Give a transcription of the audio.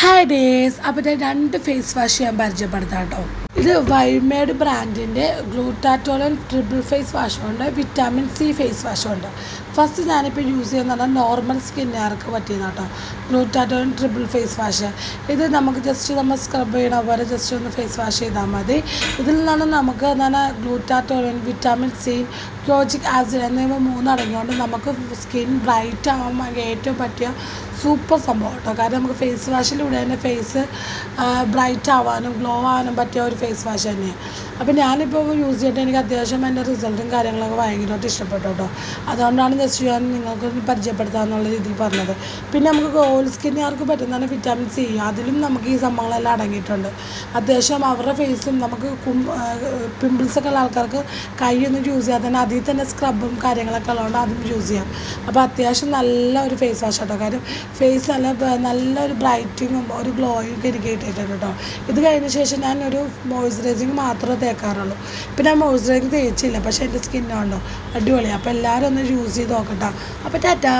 Hi days. അപ്പോൾ ഞാൻ 2 face wash ഞാൻ പരിചയപ്പെടുത്താം കേട്ടോ. ഇത് വൈമേഡ് ബ്രാൻഡിൻ്റെ ഗ്ലൂട്ടാറ്റോളൻ ട്രിപ്പിൾ ഫേസ് വാഷുണ്ട്, വിറ്റാമിൻ സി ഫേസ് വാഷുണ്ട്. ഫസ്റ്റ് ഞാനിപ്പോൾ യൂസ് ചെയ്യുന്നത് നോർമൽ സ്കിന്നുകാർക്ക് പറ്റിയതാണ് കേട്ടോ. ഗ്ലൂട്ടാറ്റോളൻ ട്രിപ്പിൾ ഫേസ് വാഷ് ഇത് നമുക്ക് ജസ്റ്റ് നമ്മൾ സ്ക്രബ് ചെയ്യണ പോലെ ജസ്റ്റ് ഒന്ന് ഫേസ് വാഷ് ചെയ്താൽ മതി. ഇതിൽ നിന്നാണ് നമുക്ക് ഗ്ലൂട്ടാറ്റോളൻ, വിറ്റാമിൻ സി, ക്ലോജിക് ആസിഡ് എന്നിവ 3 അടങ്ങിയുകൊണ്ട് നമുക്ക് സ്കിൻ ബ്രൈറ്റ് ആവാൻ ഏറ്റവും പറ്റിയ സൂപ്പർ സംഭവം കേട്ടോ. കാരണം നമുക്ക് ഫേസ് വാഷിലൂടെ തന്നെ ഫേസ് ബ്രൈറ്റ് ആവാനും ഗ്ലോ ആവാനും പറ്റിയ ഒരു ഫേസ് വാഷ് തന്നെയാണ്. അപ്പോൾ ഞാനിപ്പോൾ യൂസ് ചെയ്തിട്ട് എനിക്ക് അത്യാവശ്യം എൻ്റെ റിസൾട്ടും കാര്യങ്ങളൊക്കെ ഭയങ്കരമായിട്ട് ഇഷ്ടപ്പെട്ടു കേട്ടോ. അതുകൊണ്ടാണ് ജസ്റ്റ് ഞാൻ നിങ്ങൾക്ക് പരിചയപ്പെടുത്താമെന്നുള്ള രീതിയിൽ പറഞ്ഞത്. പിന്നെ നമുക്ക് ഓയിൽ സ്കിന്നുകാർക്ക് പറ്റുന്നതാണ് വിറ്റാമിൻ സി. അതിലും നമുക്ക് ഈ സംഭവങ്ങളെല്ലാം അടങ്ങിയിട്ടുണ്ട്. അത്യാവശ്യം അവരുടെ ഫേസും നമുക്ക് പിമ്പിൾസൊക്കെ ഉള്ള ആൾക്കാർക്ക് കൈയൊന്നും യൂസ് ചെയ്യാതെ തന്നെ അതിൽ തന്നെ സ്ക്രബും കാര്യങ്ങളൊക്കെ ഉള്ളതുകൊണ്ട് അതും യൂസ് ചെയ്യാം. അപ്പോൾ അത്യാവശ്യം നല്ല ഒരു ഫേസ് വാഷ് കേട്ടോ. കാര്യം ഫേസ് നല്ലൊരു ബ്രൈറ്റിങ്ങും ഒരു ഗ്ലോയും ഒക്കെ എനിക്ക് കിട്ടിയിട്ടുണ്ട് കേട്ടോ. ഇത് കഴിഞ്ഞ ശേഷം ഞാൻ ഒരു മോയ്സ്ചറൈസിങ് മാത്രമേ തേക്കാറുള്ളൂ. പിന്നെ ഞാൻ മോയ്സ്ചറൈസിങ് തേച്ചില്ല, പക്ഷേ എൻ്റെ സ്കിന്നുണ്ടോ അടിപൊളിയാണ്. അപ്പോൾ എല്ലാവരും ഒന്ന് യൂസ് ചെയ്ത് നോക്കട്ടോ. അപ്പോൾ ടാറ്റാ.